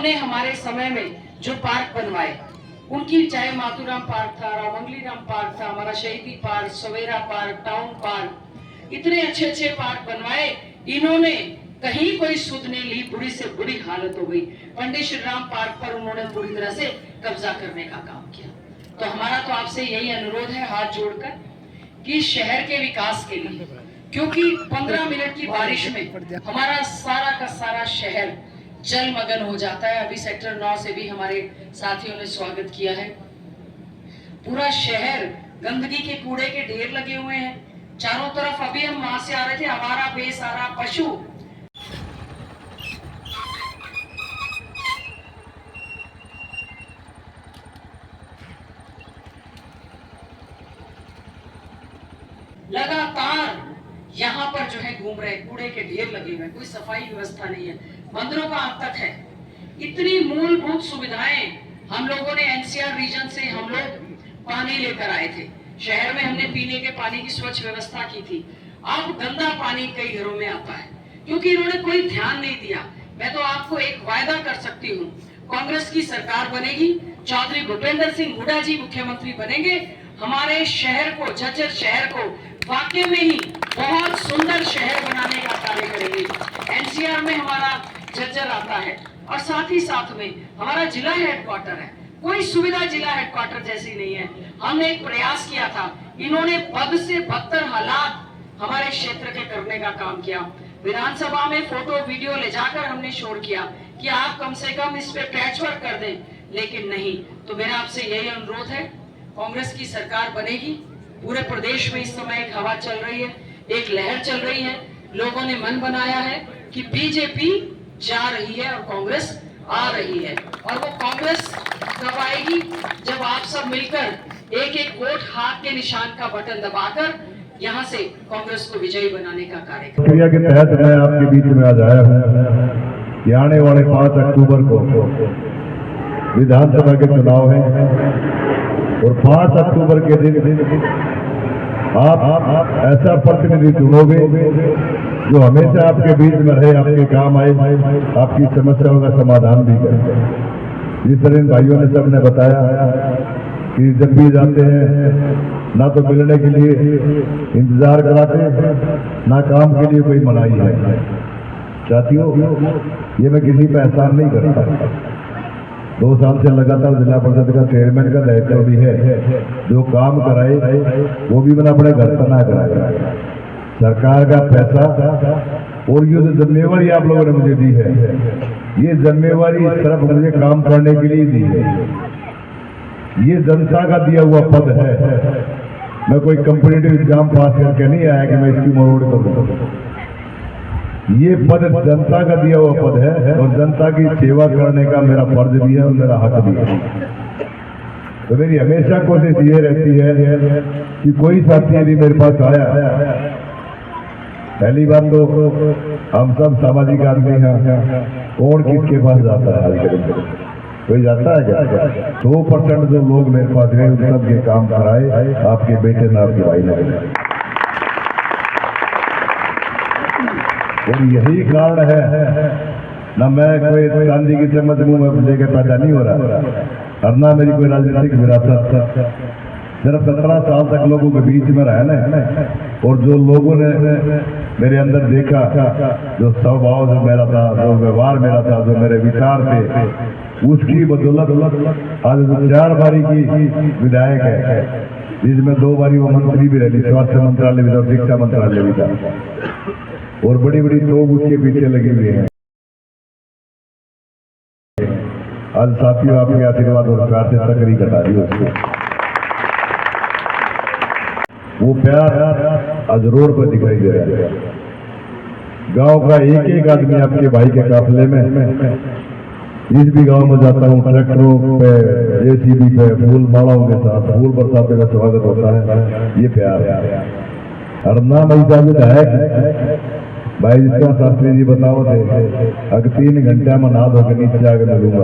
हमने हमारे समय में जो पार्क बनवाए, उनकी चाहे माथुराम पार्क था, रामंगली राम पार्क था, हमारा शहीदी पार्क, सवेरा पार्क, टाउन पार्क, इतने अच्छे अच्छे पार्क बनवाए। इन्होंने कहीं कोई सुध नहीं ली, बुरी से बुरी हालत हो गई। पंडित श्री राम पार्क पर उन्होंने पूरी तरह से कब्जा करने का काम किया। तो हमारा तो आपसे यही अनुरोध है हाथ जोड़कर कि शहर के विकास के लिए, क्योंकि 15 मिनट की बारिश में हमारा सारा का सारा शहर जलमग्न हो जाता है। अभी सेक्टर 9 से भी हमारे साथियों ने स्वागत किया है। पूरा शहर गंदगी के कूड़े के ढेर लगे हुए हैं चारों तरफ। अभी हम वहां से आ रहे थे, हमारा बेसहारा पशु लगातार यहाँ पर जो है घूम रहे, कूड़े के ढेर लगे हुए, कोई सफाई व्यवस्था नहीं है। मंदिरों का आतंक है। इतनी मूलभूत सुविधाएं हम लोगों ने एनसीआर रीजन से हम लोग पानी लेकर आए थे। शहर में हमने पीने के पानी की स्वच्छ व्यवस्था की थी। अब गंदा पानी कई घरों में आता है क्योंकि इन्होंने कोई ध्यान नहीं दिया। मैं तो आपको एक वायदा कर सकती हूँ, कांग्रेस की सरकार बनेगी, चौधरी भूपेंद्र सिंह हुड्डा जी मुख्यमंत्री बनेंगे, हमारे शहर को, झज्जर शहर को वाकई में ही बहुत सुंदर शहर बनाने का कार्य करेंगे। एनसीआर में हमारा झज्जर आता है और साथ ही साथ में हमारा जिला हेडक्वार्टर है। कोई सुविधा जिला हेडक्वार्टर जैसी नहीं है। हमने एक प्रयास किया था, इन्होंने बद से बदतर हालात हमारे क्षेत्र के करने का काम किया। विधानसभा में फोटो वीडियो ले जाकर हमने शोर किया कि आप कम से कम इस पे पैचवर्क कर दें, लेकिन नहीं। तो मेरा आपसे यही अनुरोध है, कांग्रेस की सरकार बनेगी। पूरे प्रदेश में इस समय एक हवा चल रही है, एक लहर चल रही है। लोगों ने मन बनाया है कि बीजेपी जा रही है और कांग्रेस आ रही है। और वो कांग्रेस कब आएगी? जब आप सब मिलकर एक एक वोट हाथ के निशान का बटन दबाकर यहाँ से कांग्रेस को विजयी बनाने का कार्य करें। प्रक्रिया के तहत मैं आपके बीच में आज आया हूँ कि आने वाले 5 अक्टूबर को विधानसभा के चुनाव है और 5 अक्टूबर के दिन आप ऐसा प्रतिनिधि चुनोगे जो हमेशा आपके बीच में रहे, आपके काम आए, आपकी समस्याओं का समाधान भी करे। जिस तरह इन भाइयों ने सबने बताया कि जब भी जाते हैं ना तो मिलने के लिए इंतजार कराते हैं, ना काम के लिए कोई मनाही है। साथियों, ये मैं किसी पे एहसान नहीं करता। 2 साल से लगातार जिला परिषद का चेयरमैन का दायित्व भी है। जो काम कराए वो भी मैंने अपने घर पर ना कराया। सरकार का पैसा और ये जो जिम्मेवारी आप लोगों ने मुझे दी है, ये जिम्मेवारी सिर्फ मुझे काम करने के लिए दी है। ये जनता का दिया हुआ पद है। मैं कोई कॉम्पिटिटिव एग्जाम पास करके नहीं आया कि मैं इसकी मरोड़ करूँ। ये पद जनता का दिया हुआ पद है और जनता की सेवा करने का मेरा फर्ज भी है और मेरा हक भी है। तो मेरी हमेशा कोशिश ये रहती है कि कोई साथी यदि मेरे पास आया, पहली बात तो हम सब सामाजिक आदमी हैं, कौन किसके पास जाता है? कोई जाता है क्या? 2% जो लोग मेरे पास गए उन सब के काम कराए आपके बेटे ने, आपके भाई ने। और यही कारण है ना, मैं कोई गांधी की चम्मच मुंह में लेकर पैदा नहीं हो रहा और ना मेरी कोई राजनीतिक विरासत। सिर्फ 17 साल तक लोगों के बीच में रहा ना, और जो लोगों ने मेरे अंदर देखा, जो स्वभाव जो मेरा था, जो व्यवहार मेरा था, जो मेरे विचार थे, उसकी बदौलत आज 4 बारी की विधायक है, जिसमें 2 बारी वो मंत्री भी रही, स्वास्थ्य मंत्रालय भी था, शिक्षा मंत्रालय भी था, और बड़ी बड़ी तोप उसके पीछे लगी हुई है। आज साथियों, आपके आशीर्वाद और प्यार से तकरी कटा दी उसको। वो प्यार आज रोड पर दिखाई दे रहा है। गांव का एक एक आदमी आपके भाई के काफिले में, जिस भी गांव में जाता हूँ, ट्रैक्टरों पे, जेसीबी पे, फूल मालाओं के साथ फूल बरसाते का स्वागत होता है। ये प्यार और नाम ऐसा विधायक भाई जिसका शास्त्री जी बताओ थे, अगर 3 घंटे में नहा धो के नीचे आकर मिलूंगा,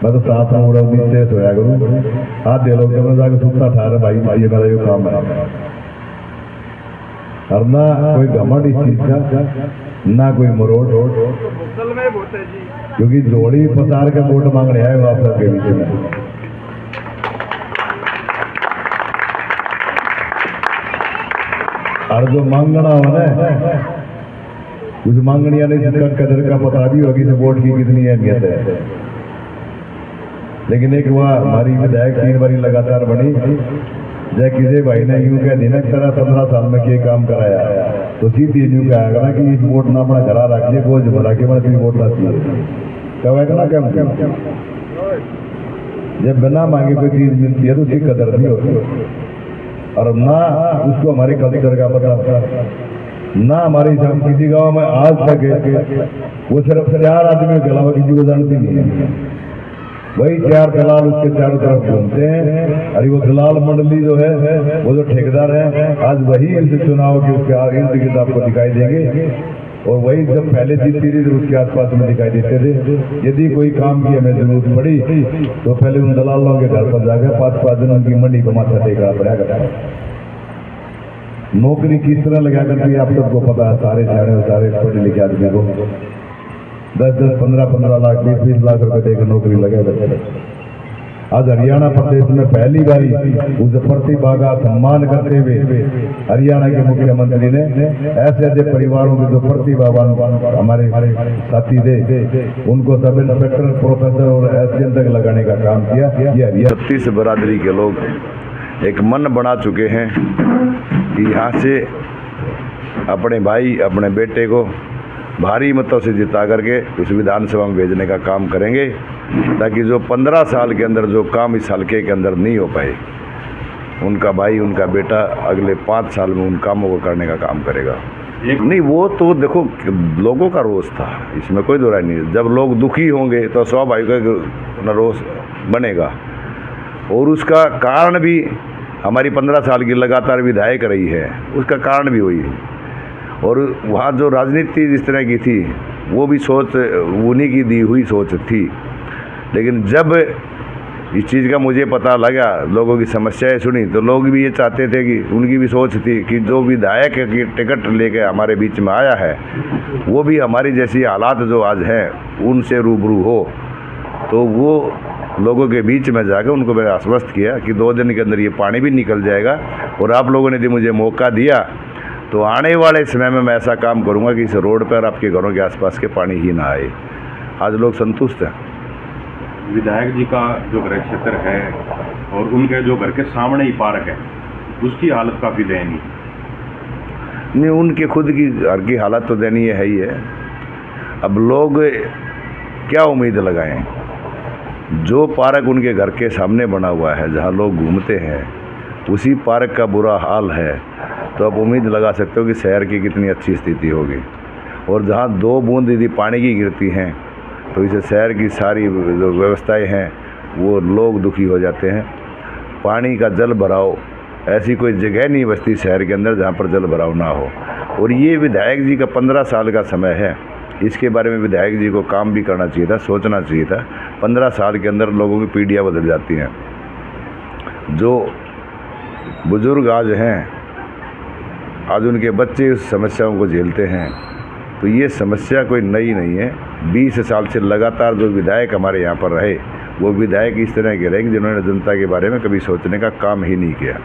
मैं तो साथ में उड़ा नीचे सोया करूँ। हाथ दे लोग जाकर सुखता ठा रहे, भाई ये मेरा ये काम है। और ना कोई घमंड इस चीज का ना कोई मरोड़, क्योंकि जोड़ी पसार के वोट मांगने आए आप सबके बीच में। और जो मांगना हो ना, उस मांगनिया ने जिसका कदर का पता भी होगी कि वोट की कितनी अहमियत है। लेकिन एक वह हमारी विधायक 3 बारी लगातार बनी, जय किसी भाई ने यूं कह दी ना 15 साल में क्या काम कराया, तो सीधी यूं कहेगा ना कि इस वोट ना अपना घरा रखिए, बोझ भरा के मैं वोट लाती है, कहेगा ना क्या जब बिना मांगे कोई चीज मिलती है तो उसकी कदर नहीं होती। और ना उसको हमारे कल्चर का पता, ना हमारे हम किसी गांव में आज तक वो सिर्फ 4 आदमियों के अलावा किसी को जानती नहीं है। वही 4 दलाल उसके चारों तरफ घूमते हैं। अरे वो दलाल मंडली जो है, वो जो ठेकेदार है, आज वही इस चुनाव के उसके इर्द गिर्द आपको दिखाई देंगे। और वही जब पहले जीतती थी तो उसके आसपास में दिखाई देते थे। यदि कोई काम की हमें जरूरत पड़ी तो पहले उन दलालों के घर पर जाकर 5-5 दिन उनकी मंडी को माथा टेकना पड़ा करता। नौकरी किस तरह लगा करके आप सबको पता है, सारे सारे पढ़े लिखे आदमी को 10-10, 15-15 लाख, 20-20 लाख रुपए देकर नौकरी लगा करते। आज हरियाणा प्रदेश में पहली बारी उस प्रतिभा का सम्मान करते हुए हरियाणा के मुख्यमंत्री ने ऐसे ऐसे परिवारों के जो प्रतिभावान हमारे साथी थे, उनको सब इंस्पेक्टर, प्रोफेसर और एसडीएम तक लगाने का काम किया। ये हरियाणा 36 बरादरी के लोग एक मन बना चुके हैं कि यहाँ से अपने भाई, अपने बेटे को भारी मतों से जिता करके उस विधानसभा में भेजने का काम करेंगे, ताकि जो 15 साल के अंदर जो काम इस हल्के के अंदर नहीं हो पाए, उनका भाई, उनका बेटा अगले 5 साल में उन कामों को करने का काम करेगा। नहीं, वो तो देखो लोगों का रोष था, इसमें कोई दो राय नहीं। जब लोग दुखी होंगे तो स्वाभाविक रोष बनेगा। और उसका कारण भी हमारी 15 साल की लगातार विधायक रही है, उसका कारण भी वही है। और वहाँ जो राजनीति जिस तरह की थी, वो भी सोच उन्हीं की दी हुई सोच थी। लेकिन जब इस चीज़ का मुझे पता लगा, लोगों की समस्याएं सुनी, तो लोग भी ये चाहते थे कि उनकी भी सोच थी कि जो विधायक की टिकट लेके हमारे बीच में आया है, वो भी हमारी जैसी हालात जो आज हैं उनसे रूबरू हो। तो वो लोगों के बीच में जाकर उनको मैंने आश्वस्त किया कि 2 दिन के अंदर ये पानी भी निकल जाएगा। और आप लोगों ने यदि मुझे मौका दिया तो आने वाले समय में मैं ऐसा काम करूंगा कि इस रोड पर आपके घरों के आसपास के पानी ही ना आए। आज लोग संतुष्ट हैं। विधायक जी का जो घर क्षेत्र है और उनके जो घर के सामने ही पार्क है, उसकी हालत काफ़ी दयनीय नहीं, उनके खुद की घर की हालत तो दयनीय है ही है। अब लोग क्या उम्मीद लगाएं? जो पार्क उनके घर के सामने बना हुआ है, जहां लोग घूमते हैं, उसी पार्क का बुरा हाल है, तो आप उम्मीद लगा सकते हो कि शहर की कितनी अच्छी स्थिति होगी। और जहां 2 बूंद यदि पानी की गिरती हैं तो इसे शहर की सारी जो व्यवस्थाएं हैं वो लोग दुखी हो जाते हैं। पानी का जल भराव, ऐसी कोई जगह नहीं बचती शहर के अंदर जहां पर जल भराव ना हो। और ये विधायक जी का 15 साल का समय है, इसके बारे में विधायक जी को काम भी करना चाहिए था, सोचना चाहिए था। 15 साल के अंदर लोगों की पीढ़ियाँ बदल जाती हैं। जो बुजुर्ग आज हैं, आज उनके बच्चे उस समस्याओं को झेलते हैं। तो ये समस्या कोई नई नहीं है। 20 साल से लगातार जो विधायक हमारे यहाँ पर रहे, वो विधायक इस तरह के रहे जिन्होंने जनता के बारे में कभी सोचने का काम ही नहीं किया।